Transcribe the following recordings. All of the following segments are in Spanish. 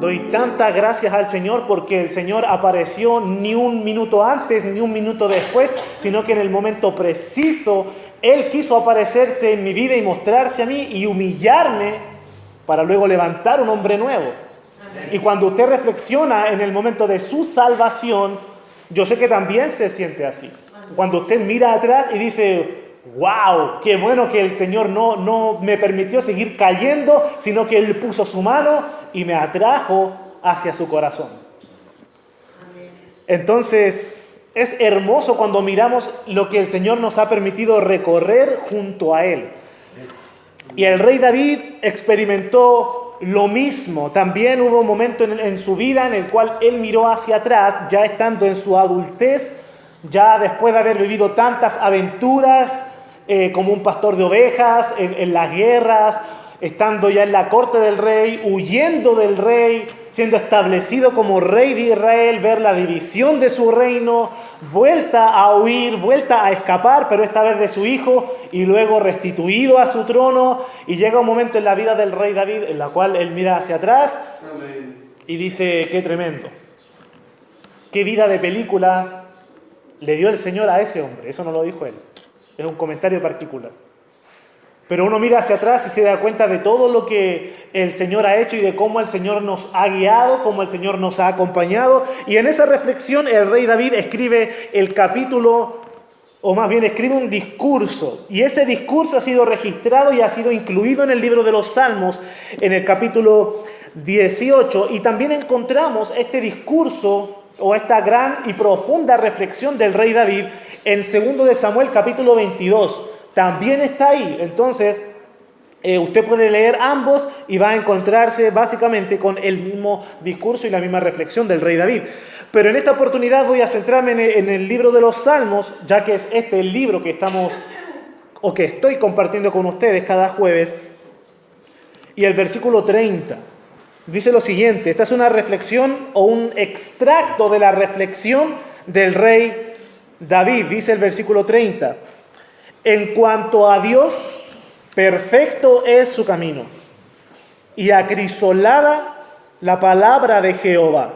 Doy tantas gracias al Señor porque el Señor apareció ni un minuto antes ni un minuto después, sino que en el momento preciso Él quiso aparecerse en mi vida y mostrarse a mí y humillarme para luego levantar un hombre nuevo. Amén. Y cuando usted reflexiona en el momento de su salvación, yo sé que también se siente así. Cuando usted mira atrás y dice, wow, qué bueno que el Señor no me permitió seguir cayendo, sino que Él puso su mano y me atrajo hacia su corazón. Entonces, es hermoso cuando miramos lo que el Señor nos ha permitido recorrer junto a Él. Y el rey David experimentó lo mismo. También hubo un momento en su vida en el cual él miró hacia atrás, ya estando en su adultez, ya después de haber vivido tantas aventuras, como un pastor de ovejas, en las guerras, estando ya en la corte del rey, huyendo del rey, siendo establecido como rey de Israel, ver la división de su reino, vuelta a huir, vuelta a escapar, pero esta vez de su hijo, y luego restituido a su trono, y llega un momento en la vida del rey David, en la cual él mira hacia atrás, y dice, qué tremendo, qué vida de película le dio el Señor a ese hombre. Eso no lo dijo él, es un comentario particular. Pero uno mira hacia atrás y se da cuenta de todo lo que el Señor ha hecho y de cómo el Señor nos ha guiado, cómo el Señor nos ha acompañado. Y en esa reflexión el rey David escribe el capítulo, o más bien escribe un discurso. Y ese discurso ha sido registrado y ha sido incluido en el libro de los Salmos, en el capítulo 18. Y también encontramos este discurso o esta gran y profunda reflexión del rey David en 2 de Samuel capítulo 22. También está ahí. Entonces, usted puede leer ambos y va a encontrarse básicamente con el mismo discurso y la misma reflexión del rey David. Pero en esta oportunidad voy a centrarme en el libro de los Salmos, ya que es este el libro que estoy compartiendo con ustedes cada jueves. Y el versículo 30 dice lo siguiente. Esta es una reflexión o un extracto de la reflexión del rey David. Dice el versículo 30. En cuanto a Dios, perfecto es su camino, y acrisolada la palabra de Jehová.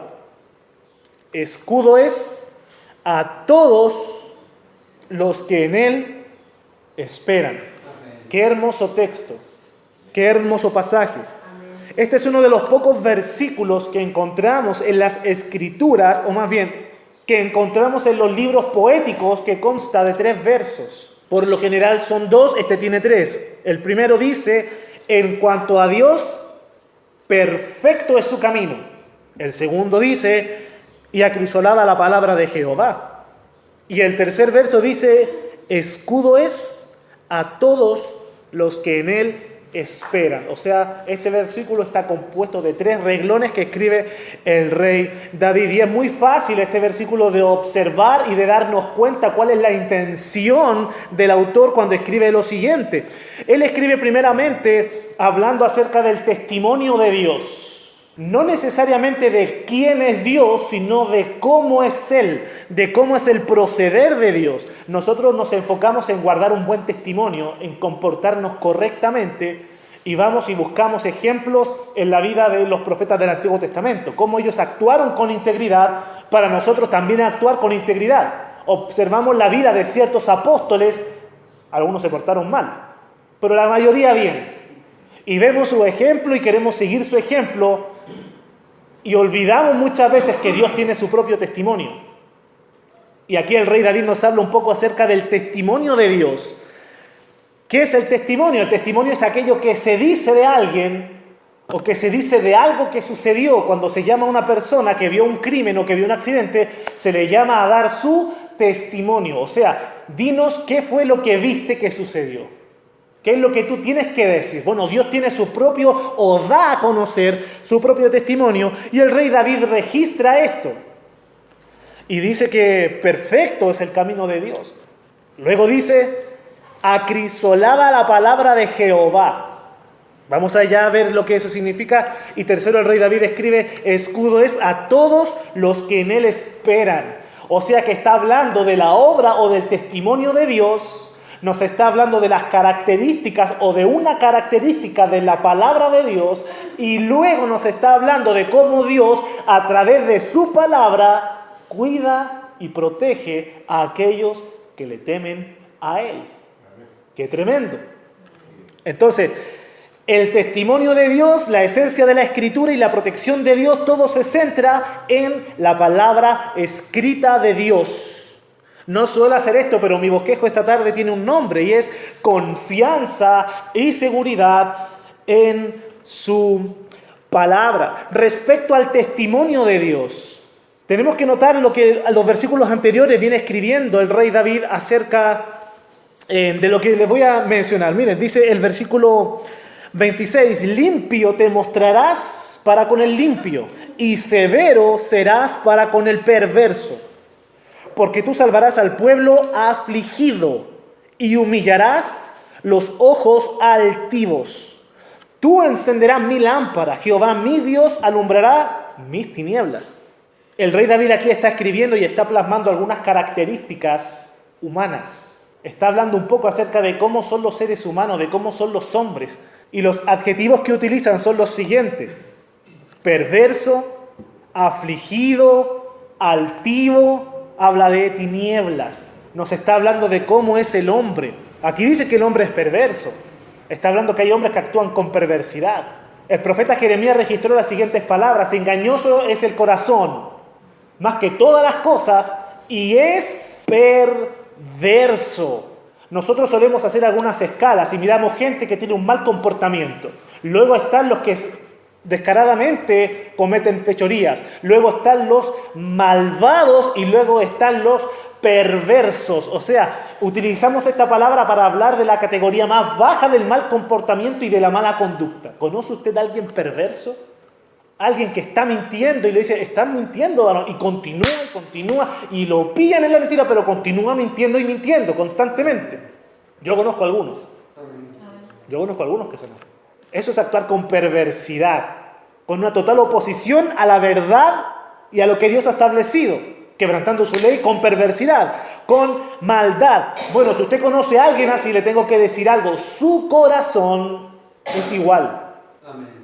Escudo es a todos los que en él esperan. Amén. Qué hermoso texto, qué hermoso pasaje. Amén. Este es uno de los pocos versículos que encontramos en las Escrituras, o más bien, que encontramos en los libros poéticos, que consta de 3 versos. Por lo general son 2, este tiene 3. El primero dice, en cuanto a Dios, perfecto es su camino. El segundo dice, y acrisolada la palabra de Jehová. Y el tercer verso dice, escudo es a todos los que en él esperan. O sea, este versículo está compuesto de 3 renglones que escribe el rey David. Y es muy fácil este versículo de observar y de darnos cuenta cuál es la intención del autor cuando escribe lo siguiente. Él escribe primeramente hablando acerca del testimonio de Dios. No necesariamente de quién es Dios, sino de cómo es Él, de cómo es el proceder de Dios. Nosotros nos enfocamos en guardar un buen testimonio, en comportarnos correctamente, y vamos y buscamos ejemplos en la vida de los profetas del Antiguo Testamento, cómo ellos actuaron con integridad, para nosotros también actuar con integridad. Observamos la vida de ciertos apóstoles, algunos se portaron mal, pero la mayoría bien. Y vemos su ejemplo y queremos seguir su ejemplo, y olvidamos muchas veces que Dios tiene su propio testimonio. Y aquí el rey David nos habla un poco acerca del testimonio de Dios. ¿Qué es el testimonio? El testimonio es aquello que se dice de alguien o que se dice de algo que sucedió. Cuando se llama a una persona que vio un crimen o que vio un accidente, se le llama a dar su testimonio. O sea, dinos qué fue lo que viste que sucedió. ¿Qué es lo que tú tienes que decir? Bueno, Dios tiene su propio, o da a conocer su propio testimonio, y el rey David registra esto. Y dice que perfecto es el camino de Dios. Luego dice, acrisolada la palabra de Jehová. Vamos allá a ver lo que eso significa. Y tercero, el rey David escribe, escudo es a todos los que en él esperan. O sea que está hablando de la obra o del testimonio de Dios, nos está hablando de las características o de una característica de la palabra de Dios, y luego nos está hablando de cómo Dios, a través de su palabra, cuida y protege a aquellos que le temen a Él. ¡Qué tremendo! Entonces, el testimonio de Dios, la esencia de la Escritura y la protección de Dios, todo se centra en la palabra escrita de Dios. No suelo hacer esto, pero mi bosquejo esta tarde tiene un nombre y es confianza y seguridad en su palabra. Respecto al testimonio de Dios, tenemos que notar lo que a los versículos anteriores viene escribiendo el rey David acerca de lo que les voy a mencionar. Miren, dice el versículo 26, limpio te mostrarás para con el limpio y severo serás para con el perverso. Porque tú salvarás al pueblo afligido y humillarás los ojos altivos. Tú encenderás mi lámpara, Jehová mi Dios alumbrará mis tinieblas. El rey David aquí está escribiendo y está plasmando algunas características humanas. Está hablando un poco acerca de cómo son los seres humanos, de cómo son los hombres. Y los adjetivos que utilizan son los siguientes: perverso, afligido, altivo. Habla de tinieblas, nos está hablando de cómo es el hombre. Aquí dice que el hombre es perverso, está hablando que hay hombres que actúan con perversidad. El profeta Jeremías registró las siguientes palabras: engañoso es el corazón, más que todas las cosas, y es perverso. Nosotros solemos hacer algunas escalas y miramos gente que tiene un mal comportamiento. Luego están los que descaradamente cometen fechorías. Luego están los malvados y luego están los perversos. O sea, utilizamos esta palabra para hablar de la categoría más baja del mal comportamiento y de la mala conducta. ¿Conoce usted a alguien perverso? Alguien que está mintiendo y le dice, estás mintiendo, y continúa y lo pillan en la mentira, pero continúa mintiendo y mintiendo constantemente. Yo conozco algunos que son así. Eso es actuar con perversidad, con una total oposición a la verdad y a lo que Dios ha establecido, quebrantando su ley con perversidad, con maldad. Bueno, si usted conoce a alguien así, le tengo que decir algo: su corazón es igual.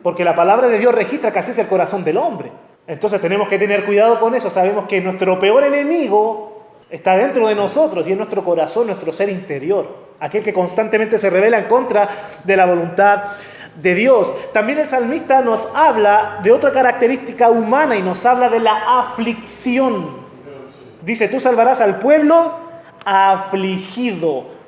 Porque la palabra de Dios registra que así es el corazón del hombre. Entonces tenemos que tener cuidado con eso. Sabemos que nuestro peor enemigo está dentro de nosotros y es nuestro corazón, nuestro ser interior. Aquel que constantemente se rebela en contra de la voluntad de Dios. También el salmista nos habla de otra característica humana y nos habla de la aflicción. Dice, tú salvarás al pueblo afligido.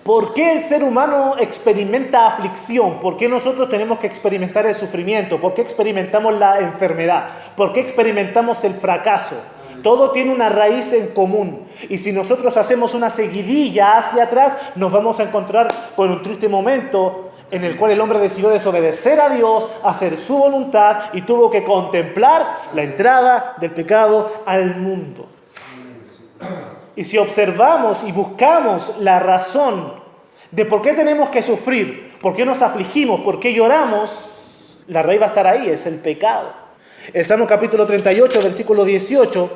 ¿Por qué el ser humano experimenta aflicción? ¿Por qué nosotros tenemos que experimentar el sufrimiento? ¿Por qué experimentamos la enfermedad? ¿Por qué experimentamos el fracaso? Todo tiene una raíz en común. Y si nosotros hacemos una seguidilla hacia atrás, nos vamos a encontrar con un triste momento en el cual el hombre decidió desobedecer a Dios, hacer su voluntad y tuvo que contemplar la entrada del pecado al mundo. Y si observamos y buscamos la razón de por qué tenemos que sufrir, por qué nos afligimos, por qué lloramos, la raíz va a estar ahí, es el pecado. El Salmo capítulo 38, versículo 18,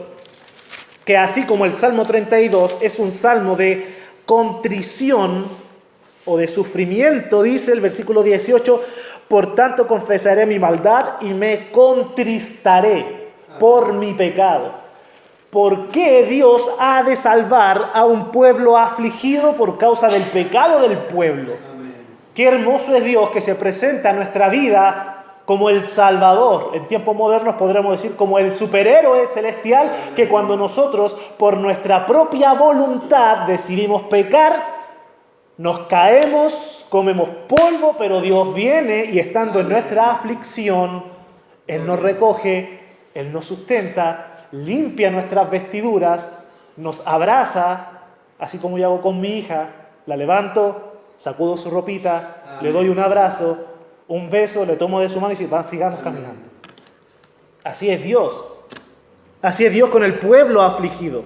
que así como el Salmo 32 es un salmo de contrición o de sufrimiento, dice el versículo 18, por tanto confesaré mi maldad y me contristaré por mi pecado. ¿Por qué Dios ha de salvar a un pueblo afligido por causa del pecado del pueblo? Qué hermoso es Dios que se presenta a nuestra vida como el Salvador. En tiempos modernos podríamos decir como el superhéroe celestial, que cuando nosotros por nuestra propia voluntad decidimos pecar, nos caemos, comemos polvo, pero Dios viene y estando en nuestra aflicción, Él nos recoge, Él nos sustenta, limpia nuestras vestiduras, nos abraza, así como yo hago con mi hija, la levanto, sacudo su ropita, le doy un abrazo, un beso, le tomo de su mano y sigamos caminando. Así es Dios con el pueblo afligido.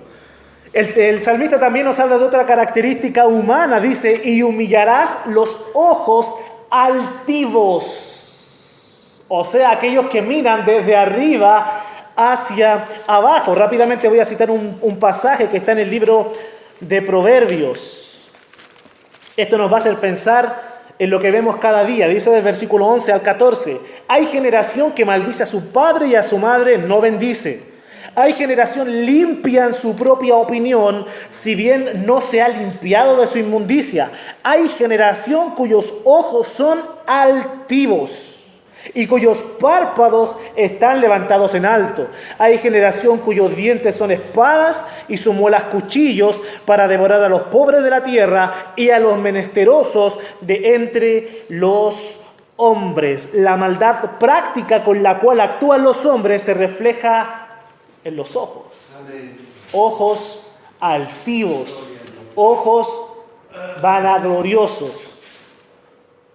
El salmista también nos habla de otra característica humana, dice, y humillarás los ojos altivos, o sea, aquellos que miran desde arriba hacia abajo. Rápidamente voy a citar un pasaje que está en el libro de Proverbios. Esto nos va a hacer pensar en lo que vemos cada día. Dice del versículo 11 al 14, hay generación que maldice a su padre y a su madre no bendice. Hay generación limpia en su propia opinión, si bien no se ha limpiado de su inmundicia. Hay generación cuyos ojos son altivos y cuyos párpados están levantados en alto. Hay generación cuyos dientes son espadas y sus muelas cuchillos para devorar a los pobres de la tierra y a los menesterosos de entre los hombres. La maldad práctica con la cual actúan los hombres se refleja en los ojos. Amén. Ojos altivos, ojos vanagloriosos.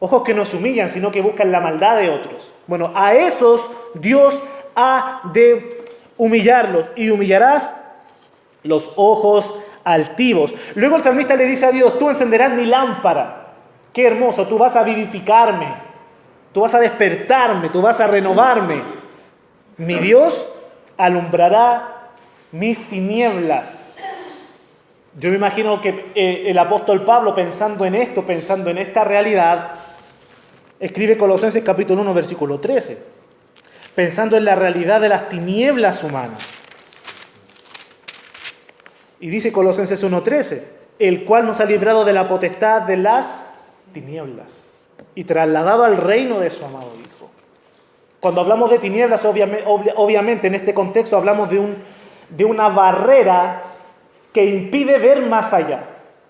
Ojos que no se humillan, sino que buscan la maldad de otros. Bueno, a esos Dios ha de humillarlos. Y humillarás los ojos altivos. Luego el salmista le dice a Dios, tú encenderás mi lámpara. Qué hermoso, tú vas a vivificarme. Tú vas a despertarme, tú vas a renovarme. Mi Dios alumbrará mis tinieblas. Yo me imagino que el apóstol Pablo, pensando en esto, pensando en esta realidad, escribe Colosenses capítulo 1, versículo 13, pensando en la realidad de las tinieblas humanas. Y dice Colosenses 1:13, el cual nos ha librado de la potestad de las tinieblas y trasladado al reino de su amado Hijo. Cuando hablamos de tinieblas, obviamente en este contexto hablamos de una barrera que impide ver más allá.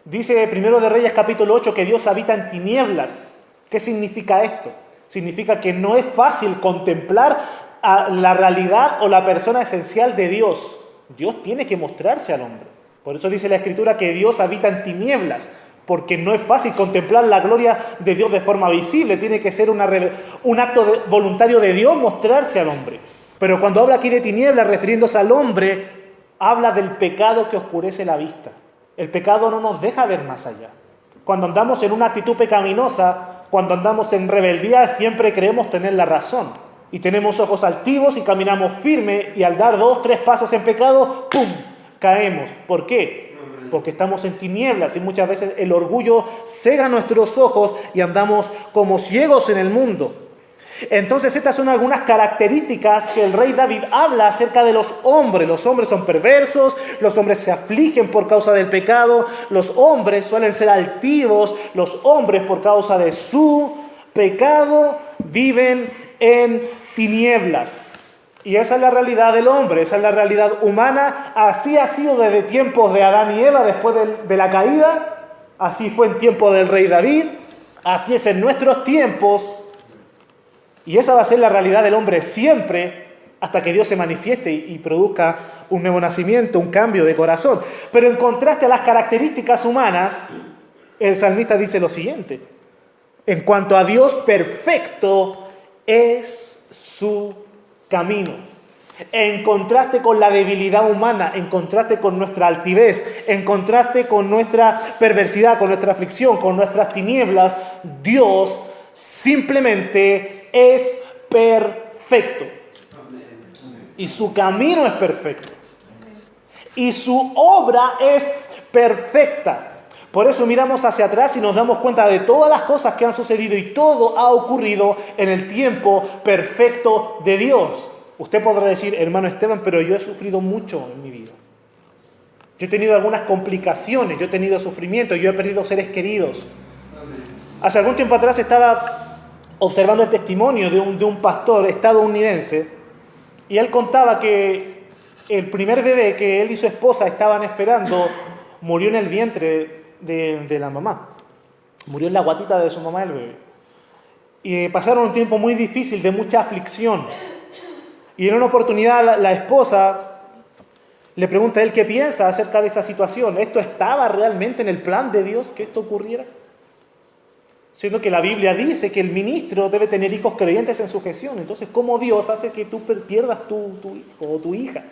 Dice Primero de Reyes capítulo 8 que Dios habita en tinieblas. ¿Qué significa esto? Significa que no es fácil contemplar la realidad o la persona esencial de Dios. Dios tiene que mostrarse al hombre. Por eso dice la Escritura que Dios habita en tinieblas, porque no es fácil contemplar la gloria de Dios de forma visible. Tiene que ser un acto voluntario de Dios mostrarse al hombre. Pero cuando habla aquí de tinieblas, refiriéndose al hombre, habla del pecado que oscurece la vista. El pecado no nos deja ver más allá. Cuando andamos en una actitud pecaminosa, cuando andamos en rebeldía, siempre creemos tener la razón. Y tenemos ojos altivos y caminamos firme, y al dar 2, 3 pasos en pecado, ¡pum!, caemos. ¿Por qué? Porque estamos en tinieblas y muchas veces el orgullo cega nuestros ojos y andamos como ciegos en el mundo. Entonces estas son algunas características que el rey David habla acerca de los hombres. Los hombres son perversos, los hombres se afligen por causa del pecado, los hombres suelen ser altivos, los hombres por causa de su pecado viven en tinieblas. Y esa es la realidad del hombre, esa es la realidad humana. Así ha sido desde tiempos de Adán y Eva después de la caída, así fue en tiempo del rey David, así es en nuestros tiempos. Y esa va a ser la realidad del hombre siempre, hasta que Dios se manifieste y produzca un nuevo nacimiento, un cambio de corazón. Pero en contraste a las características humanas, el salmista dice lo siguiente: en cuanto a Dios, perfecto es su camino. En contraste con la debilidad humana, en contraste con nuestra altivez, en contraste con nuestra perversidad, con nuestra aflicción, con nuestras tinieblas, Dios simplemente es perfecto. Y su camino es perfecto. Y su obra es perfecta. Por eso miramos hacia atrás y nos damos cuenta de todas las cosas que han sucedido y todo ha ocurrido en el tiempo perfecto de Dios. Usted podrá decir, hermano Esteban, pero yo he sufrido mucho en mi vida. Yo he tenido algunas complicaciones, yo he tenido sufrimiento, yo he perdido seres queridos. Hace algún tiempo atrás estaba observando el testimonio de un pastor estadounidense y él contaba que el primer bebé que él y su esposa estaban esperando murió en el vientre de la mamá. Murió en la guatita de su mamá el bebé. Y pasaron un tiempo muy difícil, de mucha aflicción. Y en una oportunidad la esposa le pregunta a él qué piensa acerca de esa situación. ¿Esto estaba realmente en el plan de Dios que esto ocurriera? Siendo que la Biblia dice que el ministro debe tener hijos creyentes en sujeción. Entonces, ¿cómo Dios hace que tú pierdas tu hijo o tu hija?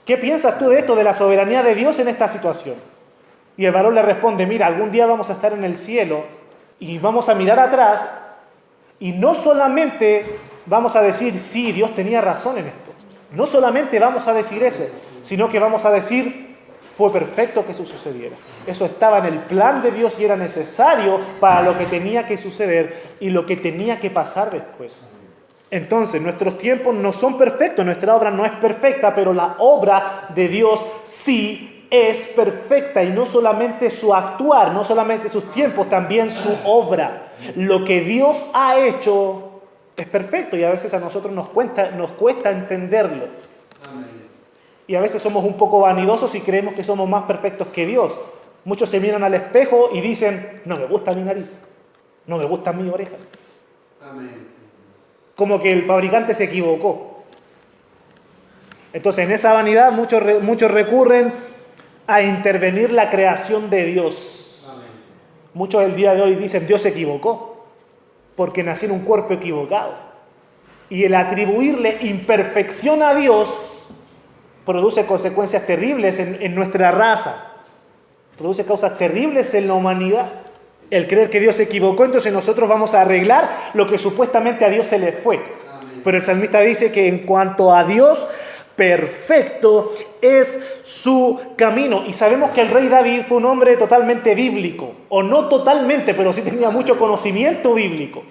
¿Qué piensas tú de esto, de la soberanía de Dios en esta situación? Y el varón le responde, mira, algún día vamos a estar en el cielo y vamos a mirar atrás y no solamente vamos a decir, sí, Dios tenía razón en esto. No solamente vamos a decir eso, sino que vamos a decir, fue perfecto que eso sucediera. Eso estaba en el plan de Dios y era necesario para lo que tenía que suceder y lo que tenía que pasar después. Entonces, nuestros tiempos no son perfectos, nuestra obra no es perfecta, pero la obra de Dios sí es perfecta, y no solamente su actuar, no solamente sus tiempos, también su obra. Lo que Dios ha hecho es perfecto, y a veces a nosotros nos cuesta entenderlo. Y a veces somos un poco vanidosos y creemos que somos más perfectos que Dios. Muchos se miran al espejo y dicen: no me gusta mi nariz, no me gusta mi oreja. Como que el fabricante se equivocó. Entonces, en esa vanidad muchos recurren a intervenir la creación de Dios. Muchos el día de hoy dicen: Dios se equivocó porque nací en un cuerpo equivocado. Y el atribuirle imperfección a Dios produce consecuencias terribles en nuestra raza. Produce causas terribles en la humanidad. El creer que Dios se equivocó, entonces nosotros vamos a arreglar lo que supuestamente a Dios se le fue. Pero el salmista dice que en cuanto a Dios, perfecto es su camino. Y sabemos que el rey David fue un hombre totalmente bíblico, o no totalmente, pero sí tenía mucho conocimiento bíblico.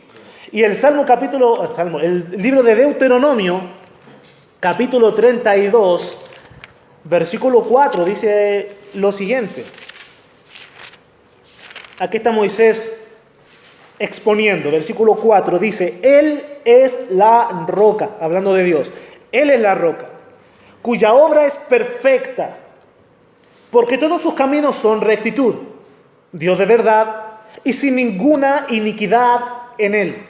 Y el el libro de Deuteronomio, capítulo 32, versículo 4, dice lo siguiente. Aquí está Moisés exponiendo, versículo 4, dice: Él es la roca, hablando de Dios. Él es la roca, cuya obra es perfecta, porque todos sus caminos son rectitud, Dios de verdad, y sin ninguna iniquidad en él.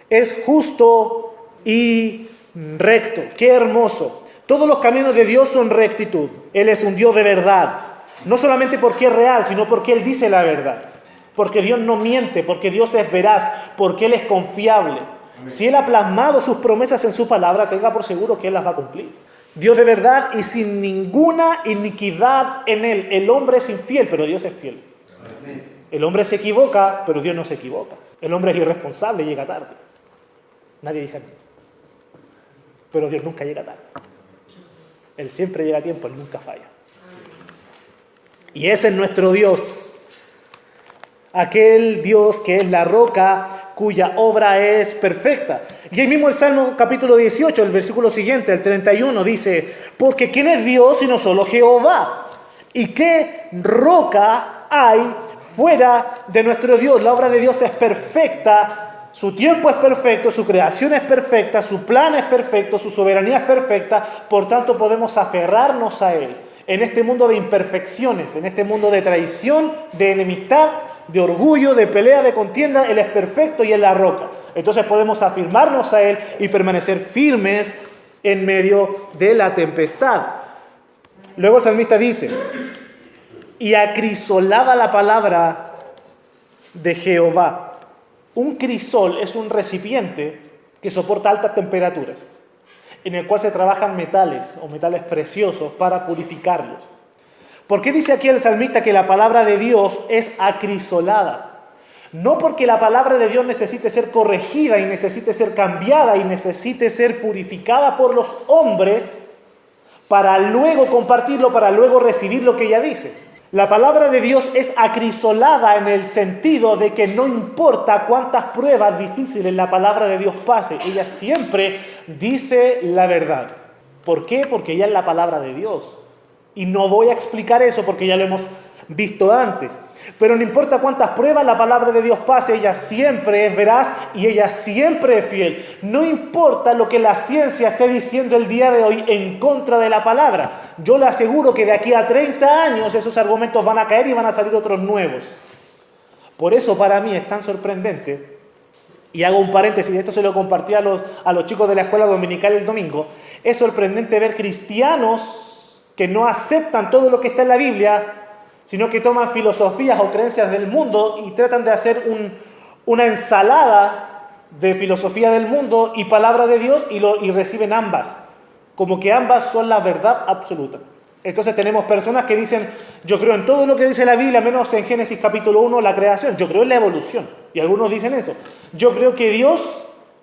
Es justo y recto. ¡Qué hermoso! Todos los caminos de Dios son rectitud. Él es un Dios de verdad. No solamente porque es real, sino porque Él dice la verdad. Porque Dios no miente, porque Dios es veraz, porque Él es confiable. Amén. Si Él ha plasmado sus promesas en su palabra, tenga por seguro que Él las va a cumplir. Dios de verdad y sin ninguna iniquidad en Él. El hombre es infiel, pero Dios es fiel. Amén. El hombre se equivoca, pero Dios no se equivoca. El hombre es irresponsable y llega tarde. Nadie dice nada. Pero Dios nunca llega tarde. Él siempre llega a tiempo, Él nunca falla. Y ese es nuestro Dios. Aquel Dios que es la roca, cuya obra es perfecta. Y ahí mismo el Salmo capítulo 18, el versículo siguiente, el 31, dice: porque ¿quién es Dios sino solo Jehová? ¿Y qué roca hay fuera de nuestro Dios? La obra de Dios es perfecta. Su tiempo es perfecto, su creación es perfecta, su plan es perfecto, su soberanía es perfecta, por tanto podemos aferrarnos a Él. En este mundo de imperfecciones, en este mundo de traición, de enemistad, de orgullo, de pelea, de contienda, Él es perfecto y es la roca. Entonces podemos afirmarnos a Él y permanecer firmes en medio de la tempestad. Luego el salmista dice: y acrisolaba la palabra de Jehová. Un crisol es un recipiente que soporta altas temperaturas, en el cual se trabajan metales o metales preciosos para purificarlos. ¿Por qué dice aquí el salmista que la palabra de Dios es acrisolada? No porque la palabra de Dios necesite ser corregida y necesite ser cambiada y necesite ser purificada por los hombres para luego compartirlo, para luego recibir lo que ella dice. La palabra de Dios es acrisolada en el sentido de que no importa cuántas pruebas difíciles la palabra de Dios pase, ella siempre dice la verdad. ¿Por qué? Porque ella es la palabra de Dios. Y no voy a explicar eso porque ya lo hemos visto antes. Pero no importa cuántas pruebas la palabra de Dios pase, ella siempre es veraz y ella siempre es fiel. No importa lo que la ciencia esté diciendo el día de hoy en contra de la palabra. Yo le aseguro que de aquí a 30 años esos argumentos van a caer y van a salir otros nuevos. Por eso para mí es tan sorprendente, y hago un paréntesis, esto se lo compartí a los chicos de la escuela dominical el domingo, es sorprendente ver cristianos que no aceptan todo lo que está en la Biblia, sino que toman filosofías o creencias del mundo y tratan de hacer una ensalada de filosofía del mundo y palabra de Dios y reciben ambas, como que ambas son la verdad absoluta. Entonces tenemos personas que dicen: yo creo en todo lo que dice la Biblia, menos en Génesis capítulo 1, la creación. Yo creo en la evolución. Y algunos dicen eso. Yo creo que Dios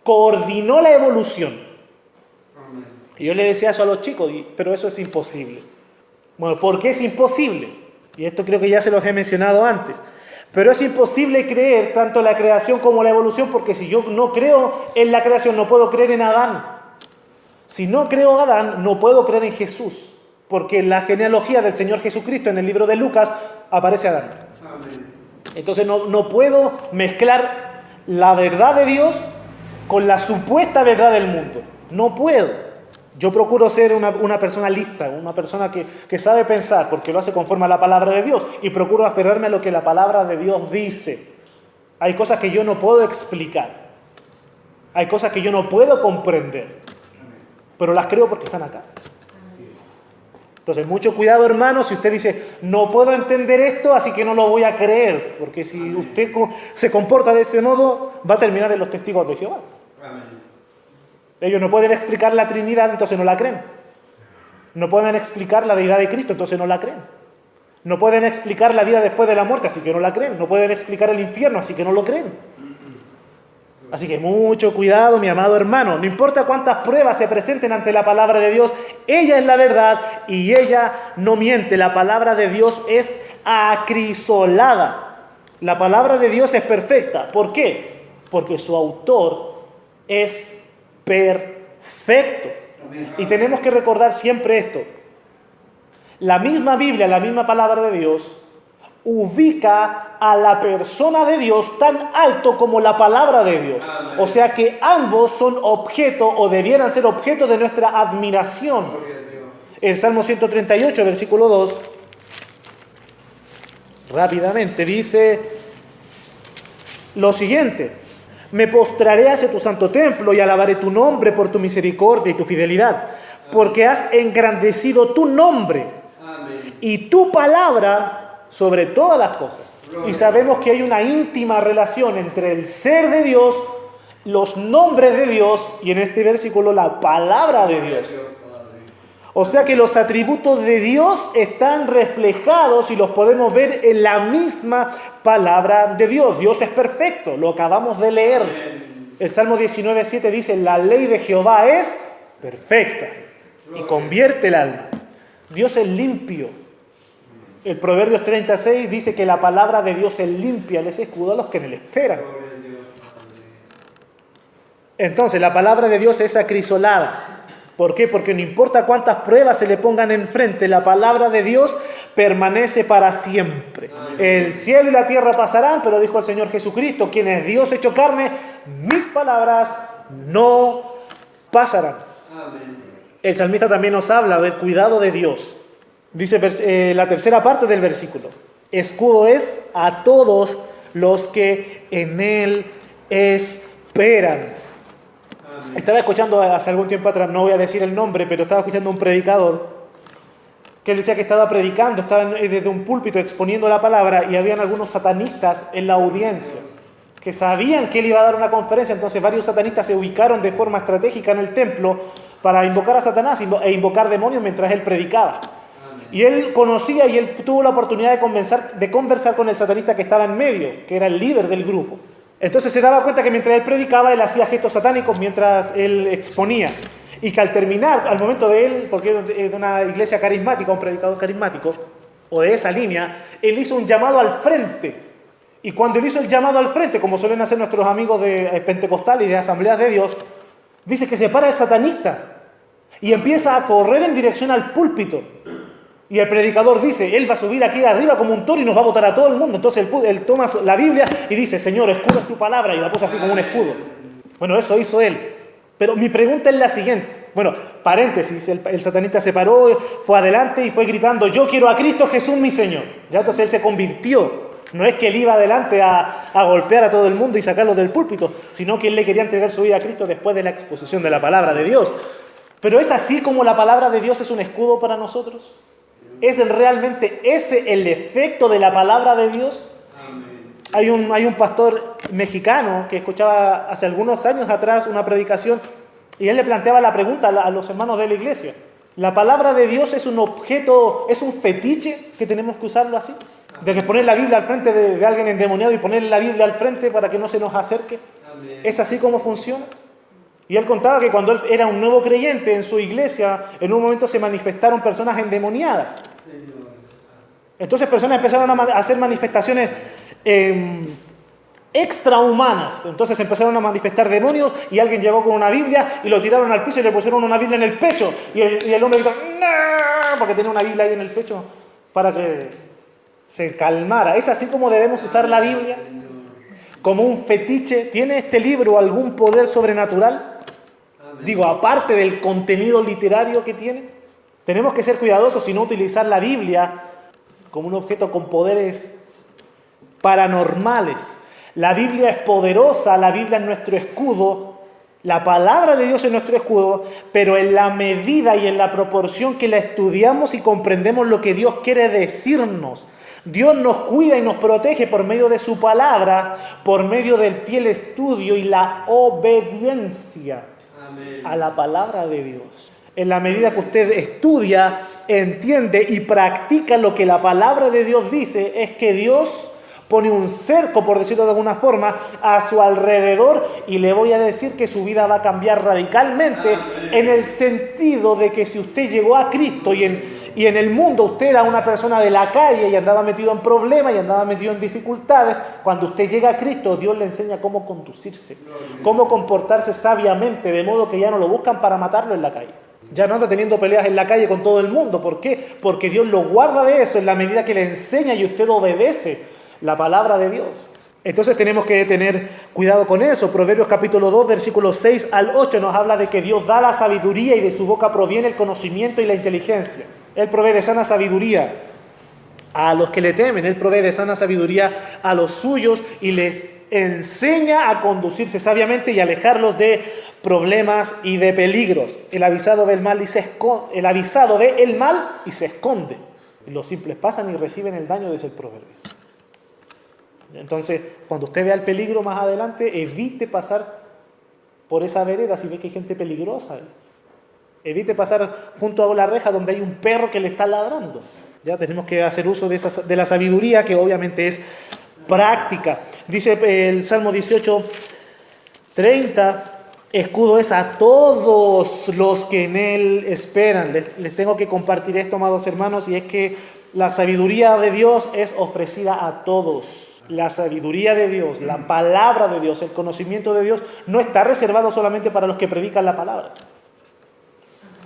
coordinó la evolución. Y yo le decía eso a los chicos, pero eso es imposible. Bueno, ¿por qué es imposible? Y esto creo que ya se los he mencionado antes. Pero es imposible creer tanto en la creación como en la evolución, porque si yo no creo en la creación, no puedo creer en Adán. Si no creo en Adán, no puedo creer en Jesús, porque en la genealogía del Señor Jesucristo, en el libro de Lucas, aparece Adán. Entonces no puedo mezclar la verdad de Dios con la supuesta verdad del mundo. No puedo. Yo procuro ser una persona lista, una persona que sabe pensar, porque lo hace conforme a la palabra de Dios, y procuro aferrarme a lo que la palabra de Dios dice. Hay cosas que yo no puedo explicar, hay cosas que yo no puedo comprender, pero las creo porque están acá. Entonces, mucho cuidado, hermano, si usted dice, no puedo entender esto, así que no lo voy a creer, porque si usted se comporta de ese modo, va a terminar en los testigos de Jehová. Ellos no pueden explicar la Trinidad, entonces no la creen. No pueden explicar la deidad de Cristo, entonces no la creen. No pueden explicar la vida después de la muerte, así que no la creen. No pueden explicar el infierno, así que no lo creen. Así que mucho cuidado, mi amado hermano. No importa cuántas pruebas se presenten ante la palabra de Dios, ella es la verdad y ella no miente. La palabra de Dios es acrisolada. La palabra de Dios es perfecta. ¿Por qué? Porque su autor es perfecto. Y tenemos que recordar siempre esto. La misma Biblia, la misma palabra de Dios, ubica a la persona de Dios tan alto como la palabra de Dios. O sea que ambos son objeto o debieran ser objeto de nuestra admiración. El Salmo 138, versículo 2, rápidamente dice lo siguiente: me postraré hacia tu santo templo y alabaré tu nombre por tu misericordia y tu fidelidad, porque has engrandecido tu nombre y tu palabra sobre todas las cosas. Y sabemos que hay una íntima relación entre el ser de Dios, los nombres de Dios y en este versículo la palabra de Dios. O sea que los atributos de Dios están reflejados y los podemos ver en la misma palabra de Dios. Dios es perfecto, lo acabamos de leer. El Salmo 19:7 dice, la ley de Jehová es perfecta y convierte el alma. Dios es limpio. El Proverbios 36 dice que la palabra de Dios es limpia, les escudo a los que en él esperan. Entonces, la palabra de Dios es acrisolada. ¿Por qué? Porque no importa cuántas pruebas se le pongan enfrente, la palabra de Dios permanece para siempre. El cielo y la tierra pasarán, pero dijo el Señor Jesucristo, quien es Dios hecho carne, mis palabras no pasarán. El salmista también nos habla del cuidado de Dios. Dice la tercera parte del versículo: escudo es a todos los que en él esperan. Estaba escuchando hace algún tiempo atrás, no voy a decir el nombre, pero estaba escuchando a un predicador que él decía que estaba predicando, estaba desde un púlpito exponiendo la palabra y habían algunos satanistas en la audiencia que sabían que él iba a dar una conferencia, entonces varios satanistas se ubicaron de forma estratégica en el templo para invocar a Satanás e invocar demonios mientras él predicaba. Y él conocía y él tuvo la oportunidad de conversar con el satanista que estaba en medio, que era el líder del grupo. Entonces se daba cuenta que mientras él predicaba, él hacía gestos satánicos mientras él exponía. Y que al terminar, al momento de él, porque era de una iglesia carismática, un predicador carismático, o de esa línea, él hizo un llamado al frente. Y cuando él hizo el llamado al frente, como suelen hacer nuestros amigos de pentecostales y de asambleas de Dios, dice que se para el satanista y empieza a correr en dirección al púlpito. Y el predicador dice, él va a subir aquí arriba como un toro y nos va a botar a todo el mundo. Entonces él toma la Biblia y dice, Señor, escudo es tu palabra, y la puso así como un escudo. Bueno, eso hizo él. Pero mi pregunta es la siguiente. Bueno, paréntesis, el satanista se paró, fue adelante y fue gritando, yo quiero a Cristo Jesús mi Señor. Ya entonces él se convirtió. No es que él iba adelante a golpear a todo el mundo y sacarlo del púlpito, sino que él le quería entregar su vida a Cristo después de la exposición de la palabra de Dios. Pero ¿es así como la palabra de Dios es un escudo para nosotros? ¿Es realmente ese el efecto de la palabra de Dios? Hay un pastor mexicano que escuchaba hace algunos años atrás una predicación y él le planteaba la pregunta a los hermanos de la iglesia. ¿La palabra de Dios es un objeto, es un fetiche que tenemos que usarlo así? ¿De que poner la Biblia al frente de alguien endemoniado y ponerle la Biblia al frente para que no se nos acerque? ¿Es así como funciona? Y él contaba que cuando él era un nuevo creyente en su iglesia, en un momento se manifestaron personas endemoniadas. Entonces personas empezaron a hacer manifestaciones extrahumanas. Entonces empezaron a manifestar demonios y alguien llegó con una Biblia y lo tiraron al piso y le pusieron una Biblia en el pecho. Y el hombre dijo, ¡no! Porque tenía una Biblia ahí en el pecho para que se calmara. ¿Es así como debemos usar la Biblia? ¿Como un fetiche? ¿Tiene este libro algún poder sobrenatural? Digo, aparte del contenido literario que tiene. Tenemos que ser cuidadosos y no utilizar la Biblia como un objeto con poderes paranormales. La Biblia es poderosa, la Biblia es nuestro escudo, la palabra de Dios es nuestro escudo, pero en la medida y en la proporción que la estudiamos y comprendemos lo que Dios quiere decirnos. Dios nos cuida y nos protege por medio de su palabra, por medio del fiel estudio y la obediencia a la palabra de Dios. En la medida que usted estudia, entiende y practica lo que la palabra de Dios dice, es que Dios pone un cerco, por decirlo de alguna forma, a su alrededor, y le voy a decir que su vida va a cambiar radicalmente, en el sentido de que si usted llegó a Cristo y en el mundo usted era una persona de la calle y andaba metido en problemas y andaba metido en dificultades, cuando usted llega a Cristo, Dios le enseña cómo conducirse, cómo comportarse sabiamente, de modo que ya no lo buscan para matarlo en la calle. Ya no anda teniendo peleas en la calle con todo el mundo. ¿Por qué? Porque Dios lo guarda de eso en la medida que le enseña y usted obedece la palabra de Dios. Entonces tenemos que tener cuidado con eso. Proverbios capítulo 2, versículos 6 al 8 nos habla de que Dios da la sabiduría y de su boca proviene el conocimiento y la inteligencia. Él provee de sana sabiduría a los que le temen. Él provee de sana sabiduría a los suyos y les enseña a conducirse sabiamente y alejarlos de problemas y de peligros. El avisado ve el mal y se esconde. Y los simples pasan y reciben el daño, dice el proverbio. Entonces, cuando usted vea el peligro más adelante, evite pasar por esa vereda si ve que hay gente peligrosa. Evite pasar junto a la reja donde hay un perro que le está ladrando. Ya tenemos que hacer uso de la sabiduría, que obviamente es práctica. Dice el Salmo 18:30, escudo es a todos los que en él esperan. Les tengo que compartir esto, amados hermanos, y es que la sabiduría de Dios es ofrecida a todos. La sabiduría de Dios, la palabra de Dios, el conocimiento de Dios no está reservado solamente para los que predican la palabra.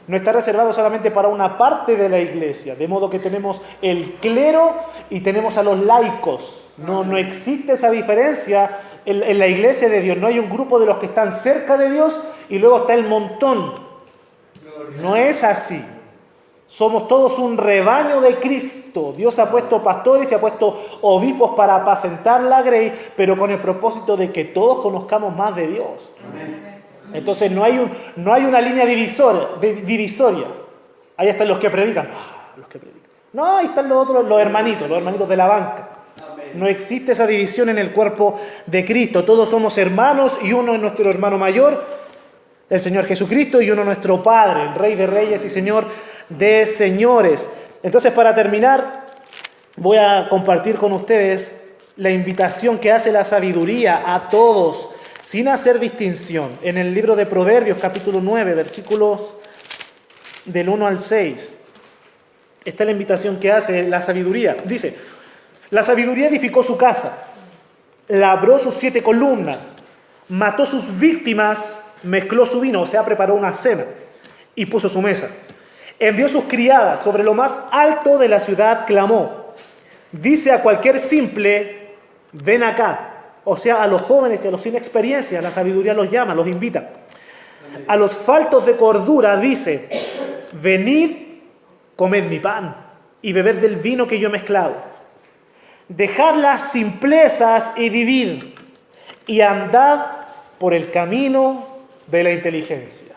No está reservado solamente para una parte de la iglesia, de modo que tenemos el clero y tenemos a los laicos. No existe esa diferencia en la iglesia de Dios. No hay un grupo de los que están cerca de Dios y luego está el montón. No es así. Somos todos un rebaño de Cristo. Dios ha puesto pastores y ha puesto obispos para apacentar la grey, pero con el propósito de que todos conozcamos más de Dios. Entonces no hay una línea divisoria. Ahí están los que predican. No, ahí están los otros, los hermanitos de la banca. No existe esa división en el cuerpo de Cristo. Todos somos hermanos y uno es nuestro hermano mayor, el Señor Jesucristo, y uno nuestro Padre, el Rey de Reyes y Señor de Señores. Entonces, para terminar, voy a compartir con ustedes la invitación que hace la sabiduría a todos, sin hacer distinción. En el libro de Proverbios, capítulo 9, versículos del 1 al 6, está la invitación que hace la sabiduría. Dice: la sabiduría edificó su casa, labró sus 7 columnas, mató sus víctimas, mezcló su vino, o sea, preparó una cena y puso su mesa. Envió sus criadas, sobre lo más alto de la ciudad clamó. Dice a cualquier simple: ven acá. O sea, a los jóvenes y a los sin experiencia, la sabiduría los llama, los invita. A los faltos de cordura dice: venid, comed mi pan y bebed del vino que yo he mezclado. Dejad las simplezas y vivid, y andad por el camino de la inteligencia.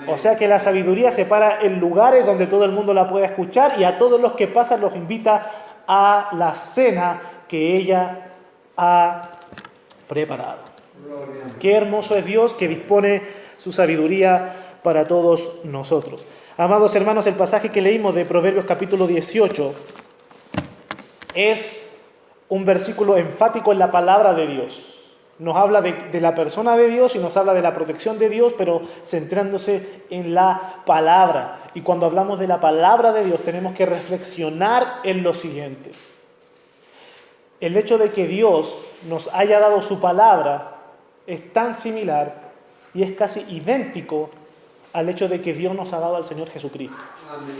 O sea que la sabiduría se para en lugares donde todo el mundo la pueda escuchar, y a todos los que pasan los invita a la cena que ella ha preparado. Qué hermoso es Dios que dispone su sabiduría para todos nosotros. Amados hermanos, el pasaje que leímos de Proverbios capítulo 18 es un versículo enfático en la palabra de Dios. Nos habla de la persona de Dios y nos habla de la protección de Dios, pero centrándose en la palabra. Y cuando hablamos de la palabra de Dios, tenemos que reflexionar en lo siguiente. El hecho de que Dios nos haya dado su palabra es tan similar y es casi idéntico al hecho de que Dios nos ha dado al Señor Jesucristo. Amén.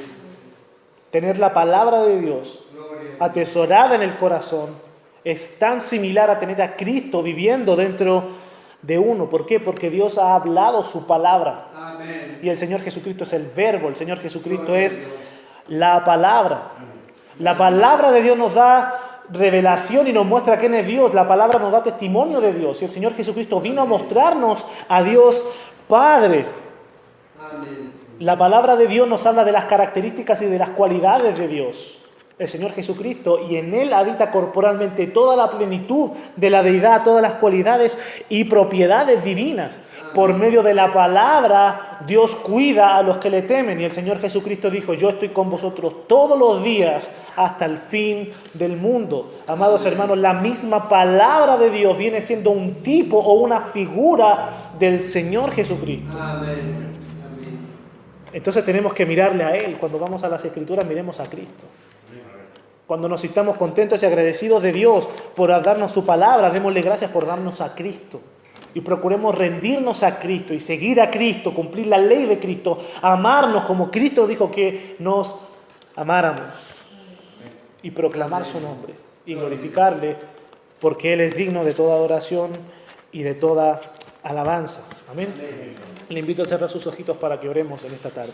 Tener la palabra de Dios atesorada en el corazón es tan similar a tener a Cristo viviendo dentro de uno. ¿Por qué? Porque Dios ha hablado su palabra. Amén. Y el Señor Jesucristo es el verbo, el Señor Jesucristo es la palabra. La palabra de Dios nos da revelación y nos muestra quién es Dios. La palabra nos da testimonio de Dios. Y el Señor Jesucristo vino a mostrarnos a Dios Padre. Amén. La palabra de Dios nos habla de las características y de las cualidades de Dios, el Señor Jesucristo, y en Él habita corporalmente toda la plenitud de la deidad, todas las cualidades y propiedades divinas. Por medio de la palabra, Dios cuida a los que le temen, y el Señor Jesucristo dijo: yo estoy con vosotros todos los días hasta el fin del mundo. Amados hermanos, la misma palabra de Dios viene siendo un tipo o una figura del Señor Jesucristo. Amén. Entonces tenemos que mirarle a Él. Cuando vamos a las Escrituras, miremos a Cristo. Cuando nos sintamos contentos y agradecidos de Dios por darnos su palabra, démosle gracias por darnos a Cristo. Y procuremos rendirnos a Cristo y seguir a Cristo, cumplir la ley de Cristo, amarnos como Cristo dijo que nos amáramos. Y proclamar su nombre y glorificarle, porque Él es digno de toda adoración y de toda alabanza. Amén. Le invito a cerrar sus ojitos para que oremos en esta tarde.